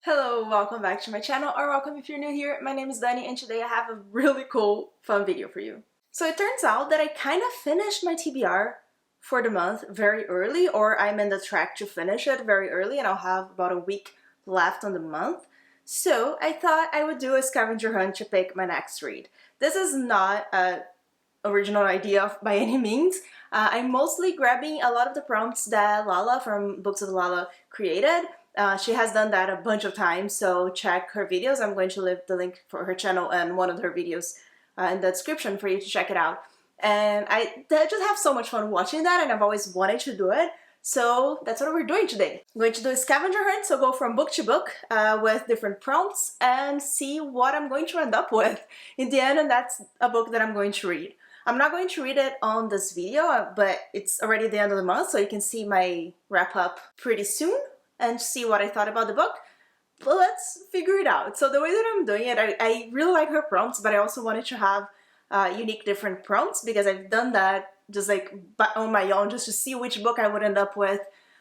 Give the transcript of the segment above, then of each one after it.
Hello, welcome back to my channel, or welcome if you're new here. My name is Dani and today I have a really cool, fun video for you. So it turns out that I kind of finished my TBR for the month very early, or I'm in the track to finish it very early and I'll have about a week left on the month. So I thought I would do a scavenger hunt to pick my next read. This is not an original idea by any means. I'm mostly grabbing a lot of the prompts that Lala from Books of Lala created. She has done that a bunch of times, so check her videos. I'm going to leave the link for her channel and one of her videos in the description for you to check it out. And I just have so much fun watching that, and I've always wanted to do it. So that's what we're doing today. I'm going to do a scavenger hunt, so go from book to book with different prompts and see what I'm going to end up with in the end, and that's a book that I'm going to read. I'm not going to read it on this video, but it's already the end of the month, so you can see my wrap up pretty soon and see what I thought about the book. But let's figure it out. So the way that I'm doing it, I really like her prompts, but I also wanted to have unique different prompts because I've done that just like on my own just to see which book I would end up with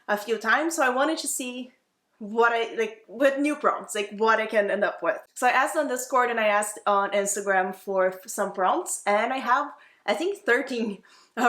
a few times. So I wanted to see what I like with new prompts, like what I can end up with. So I asked on Discord and I asked on Instagram for some prompts, and I have I think 13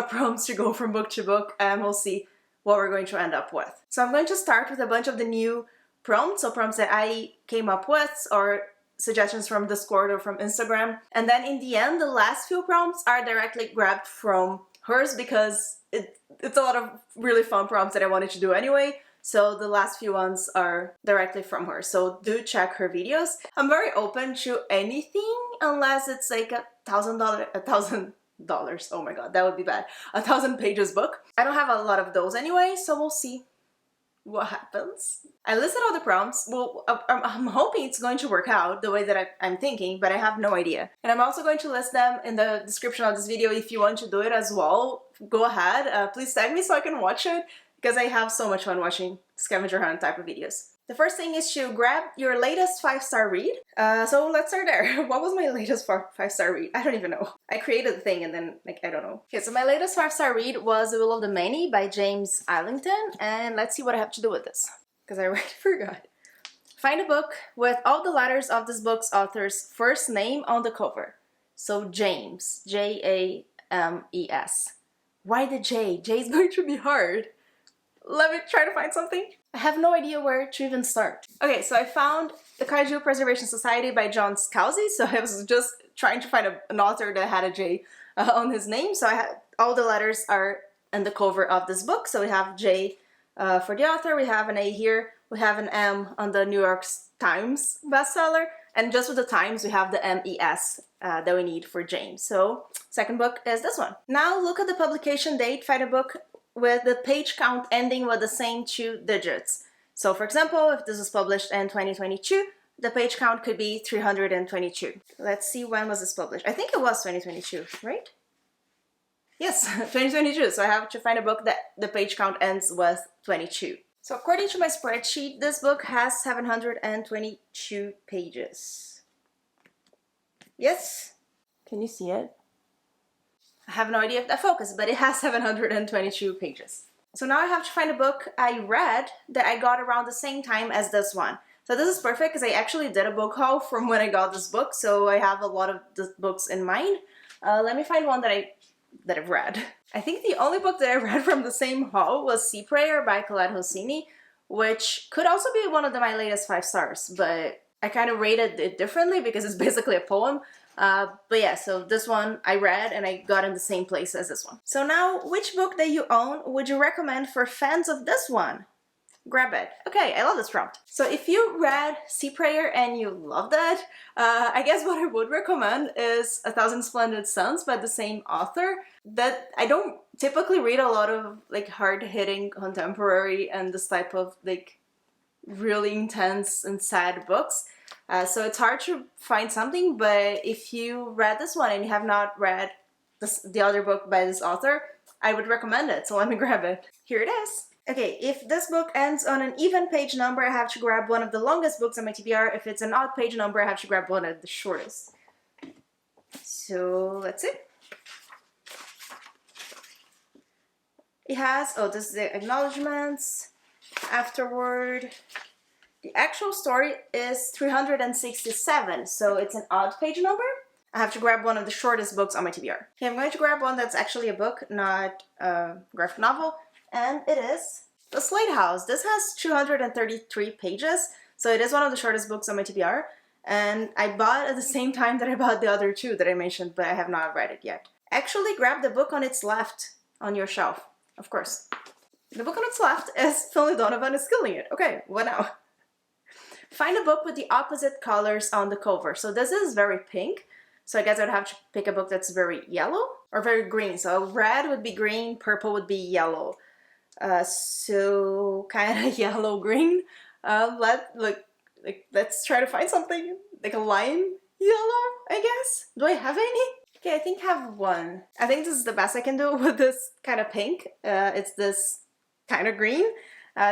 prompts to go from book to book, and we'll see what we're going to end up with. So I'm going to start with a bunch of the new prompts, so prompts that I came up with or suggestions from Discord or from Instagram. And then in the end, the last few prompts are directly grabbed from hers because it's a lot of really fun prompts that I wanted to do anyway. So the last few ones are directly from her. So do check her videos. I'm very open to anything unless it's like $1,000, oh my god, that would be bad. 1,000 pages book. I don't have a lot of those anyway, so we'll see what happens. I listed all the prompts. Well, I'm hoping it's going to work out the way that I'm thinking, but I have no idea. And I'm also going to list them in the description of this video if you want to do it as well. Go ahead, please tag me so I can watch it because I have so much fun watching scavenger hunt type of videos. The first thing is to grab your latest 5-star read. So let's start there. What was my latest 5-star read? I don't even know. I created the thing and then, like, I don't know. Okay, so my latest 5-star read was The Will of the Many by James Islington, and let's see what I have to do with this, because I already forgot. Find a book with all the letters of this book's author's first name on the cover. So James, James. Why the J? J is going to be hard. Let me try to find something. I have no idea where to even start. Okay, so I found The Kaiju Preservation Society by John Scalzi. So I was just trying to find an author that had a J on his name. So I had all the letters are in the cover of this book. So we have J for the author, we have an A here, we have an M on the New York Times bestseller, and just with the Times we have the M-E-S that we need for James. So second book is this one. Now look at the publication date. Find a book with the page count ending with the same 2 digits. So for example, if this was published in 2022, the page count could be 322. Let's see, when was this published? I think it was 2022, right? Yes, 2022. So I have to find a book that the page count ends with 22. So according to my spreadsheet, this book has 722 pages. Yes? Can you see it? I have no idea if that focused, but it has 722 pages. So now I have to find a book I read that I got around the same time as this one. So this is perfect because I actually did a book haul from when I got this book, so I have a lot of the books in mind. Let me find one that I've read. I think the only book that I read from the same haul was Sea Prayer by Khaled Hosseini, which could also be one of my latest 5 stars, but I kind of rated it differently because it's basically a poem. But yeah, so this one I read and I got in the same place as this one. So now, which book that you own would you recommend for fans of this one? Grab it. Okay, I love this prompt. So if you read Sea Prayer and you loved it, I guess what I would recommend is A Thousand Splendid Suns by the same author. That I don't typically read a lot of like hard-hitting contemporary and this type of like really intense and sad books. So it's hard to find something, but if you read this one and you have not read the other book by this author, I would recommend it. So let me grab it. Here it is. Okay, if this book ends on an even page number, I have to grab one of the longest books on my TBR. If it's an odd page number, I have to grab one of the shortest. So let's see. It has, oh, this is the acknowledgements, afterword, The actual story is 367, so it's an odd page number. I have to grab one of the shortest books on my TBR. Okay, I'm going to grab one that's actually a book, not a graphic novel, and it is The Slate House. This has 233 pages, so it is one of the shortest books on my TBR, and I bought at the same time that I bought the other two that I mentioned, but I have not read it yet. Actually, grab the book on its left on your shelf, of course. The book on its left is Finley Donovan is Killing It. Okay, what now? Find a book with the opposite colors on the cover. So this is very pink, so I guess I'd have to pick a book that's very yellow or very green. So red would be green, purple would be yellow. So kind of yellow-green. Let's try to find something like a lime yellow, I guess. Do I have any? Okay, I think I have one. I think this is the best I can do with this kind of pink. It's this kind of green.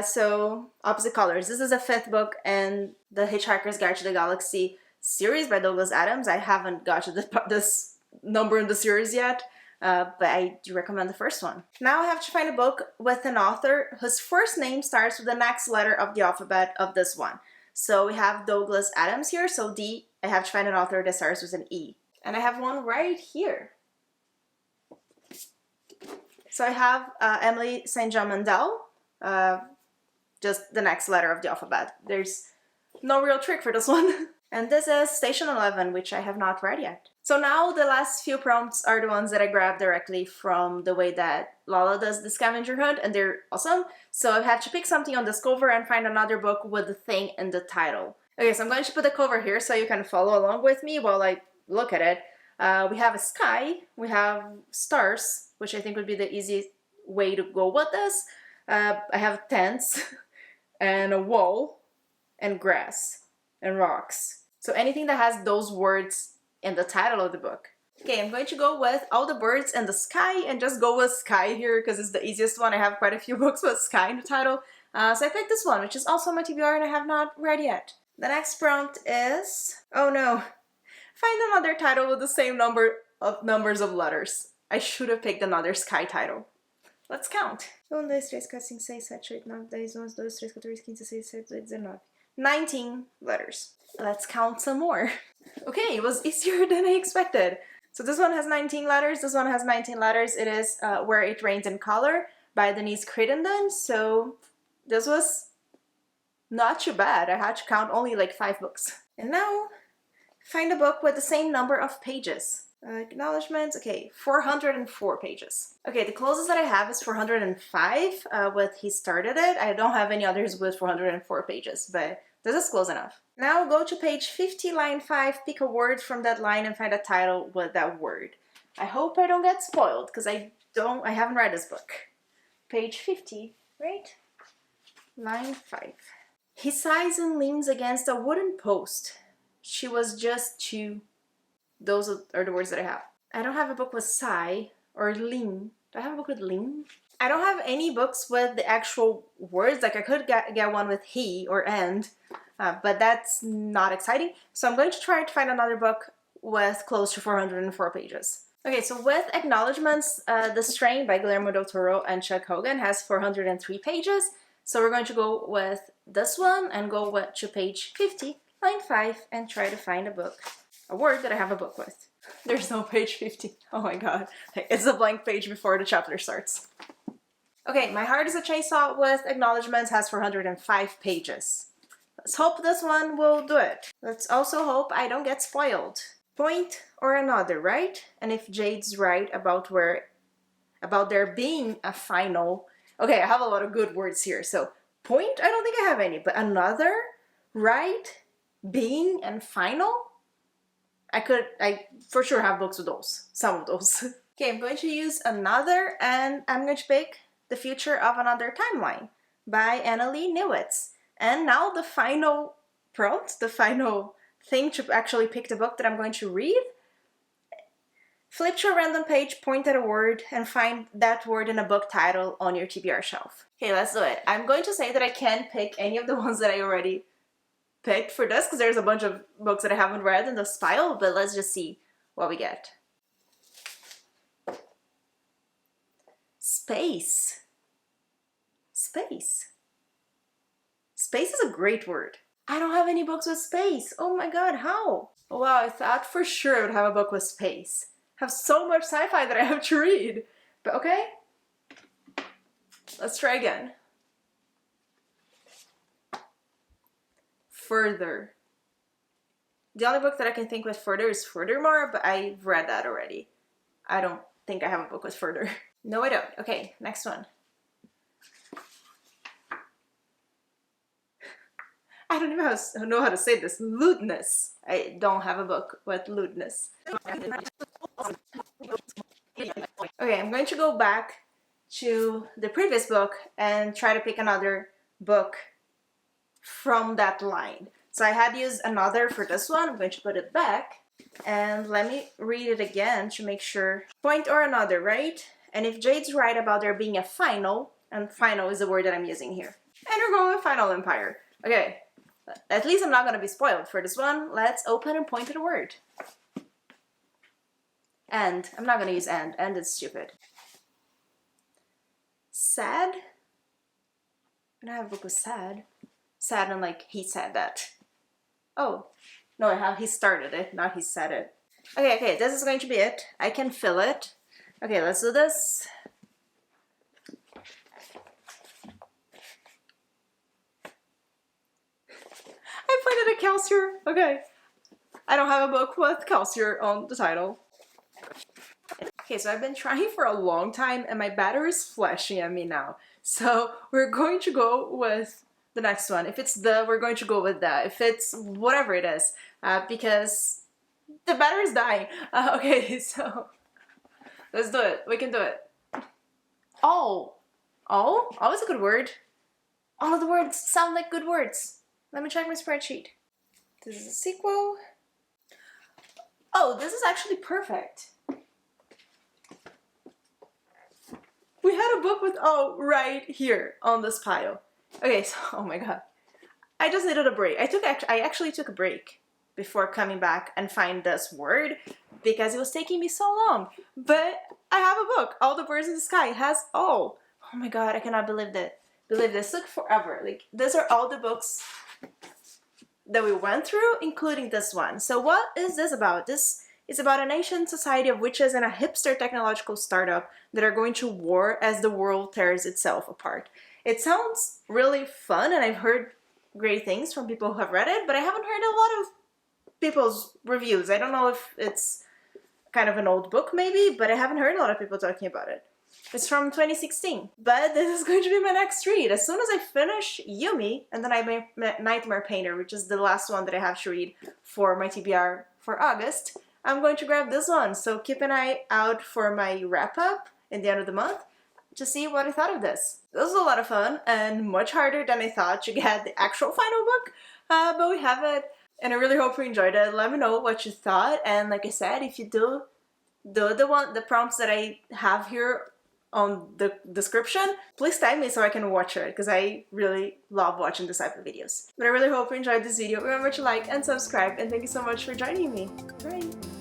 So opposite colors. This is a 5th book in the Hitchhiker's Guide to the Galaxy series by Douglas Adams. I haven't got to this number in the series yet, but I do recommend the first one. Now I have to find a book with an author whose first name starts with the next letter of the alphabet of this one. So we have Douglas Adams here, so D. I have to find an author that starts with an E. And I have one right here. So I have Emily St. John Mandel, just the next letter of the alphabet. There's no real trick for this one. And this is Station 11, which I have not read yet. So now the last few prompts are the ones that I grabbed directly from the way that Lala does the scavenger hunt, and they're awesome. So I have to pick something on this cover and find another book with the thing in the title. Okay, so I'm going to put the cover here so you can follow along with me while I look at it. We have a sky, we have stars, which I think would be the easiest way to go with this. I have tents, and a wall, and grass, and rocks. So anything that has those words in the title of the book. Okay, I'm going to go with all the birds and the sky, and just go with sky here because it's the easiest one. I have quite a few books with sky in the title. So I picked this one, which is also on my TBR and I have not read yet. The next prompt is, oh no, find another title with the same numbers of letters. I should have picked another sky title. Let's count. 1, 2, 3, 4, 5, 6, 7, 8, 9, 10, 11, 12, 13, 14, 15, 16, 17, 18, 19. 19 letters. Let's count some more. Okay, it was easier than I expected. So this one has 19 letters, this one has 19 letters. It is Where It Rains in Color by Denise Crittenden. So this was not too bad. I had to count only like 5 books. And now, find a book with the same number of pages. Acknowledgements, okay, 404 pages. Okay, the closest that I have is 405 with He Started It. I don't have any others with 404 pages, but this is close enough. Now go to page 50, line 5, pick a word from that line and find a title with that word. I hope I don't get spoiled, because I haven't read this book. Page 50, right? Line 5. He sighs and leans against a wooden post. She was just too... Those are the words that I have. I don't have a book with sigh or lean. Do I have a book with lean? I don't have any books with the actual words. Like I could get one with he or and, but that's not exciting. So I'm going to try to find another book with close to 404 pages. Okay, so with acknowledgements, The Strain by Guillermo del Toro and Chuck Hogan has 403 pages. So we're going to go with this one and go to page 50, line 5, and try to find a word that I have a book with. There's no page 50. Oh my god. It's a blank page before the chapter starts. Okay, My Heart is a Chainsaw with acknowledgements has 405 pages. Let's hope this one will do it. Let's also hope I don't get spoiled. Point or another, right? And if Jade's right about there being a final... Okay, I have a lot of good words here. So point, I don't think I have any, but another, right, being, and final? I for sure have books with those, some of those. Okay, I'm going to use another, and I'm going to pick The Future of Another Timeline by Annalee Newitz. And now the final prompt, the final thing to actually pick the book that I'm going to read. Flip to a random page, point at a word, and find that word in a book title on your TBR shelf. Okay, let's do it. I'm going to say that I can't pick any of the ones that I already picked for this, because there's a bunch of books that I haven't read in this pile, but let's just see what we get. Space. Space. Space is a great word. I don't have any books with space. Oh my god, how? Oh wow, I thought for sure I would have a book with space. I have so much sci-fi that I have to read. But okay, let's try again. Further. The only book that I can think with further is Furthermore, but I've read that already. I don't think I have a book with further. No, I don't. Okay, next one. I don't even know how to say this. Lewdness. I don't have a book with lewdness. Okay, I'm going to go back to the previous book and try to pick another book from that line. So I had used another for this one. I'm going to put it back. And let me read it again to make sure. Point or another, right? And if Jade's right about there being a final, and final is the word that I'm using here. And we're going with Final Empire. Okay, at least I'm not going to be spoiled for this one. Let's open and point to the word. And. I'm not going to use and. And is stupid. Sad? I have a book with sad. Sad and like, he said that. Oh, no, he started it, not he said it. Okay, this is going to be it. I can fill it. Okay, let's do this. I pointed at Kelsier. Okay. I don't have a book with Kelsier on the title. Okay, so I've been trying for a long time and my battery is flashing at me now. So we're going to go with the next one. If it's the, we're going to go with that. If it's whatever it is, because the battery is dying. Okay, so let's do it. We can do it. All is a good word. All of the words sound like good words. Let me check my spreadsheet. This is a sequel. Oh, this is actually perfect. We had a book with all right here on this pile. Okay, so, oh my god. I just needed a break. I actually took a break before coming back and find this word because it was taking me so long. But I have a book, All the Birds in the Sky. It has all. Oh my god, I cannot believe that. This took forever. Like, these are all the books that we went through, including this one. So what is this about? This is about an ancient society of witches and a hipster technological startup that are going to war as the world tears itself apart. It sounds really fun, and I've heard great things from people who have read it, but I haven't heard a lot of people's reviews. I don't know if it's kind of an old book maybe, but I haven't heard a lot of people talking about it. It's from 2016, but this is going to be my next read. As soon as I finish Yumi, and then I make Nightmare Painter, which is the last one that I have to read for my TBR for August, I'm going to grab this one. So keep an eye out for my wrap-up in the end of the month to see what I thought of this. This was a lot of fun and much harder than I thought to get the actual final book, but we have it, and I really hope you enjoyed it. Let me know what you thought, and like I said, if you do the prompts that I have here on the description, please tag me so I can watch it, because I really love watching this type of videos. But I really hope you enjoyed this video. Remember to like and subscribe, and thank you so much for joining me. Bye!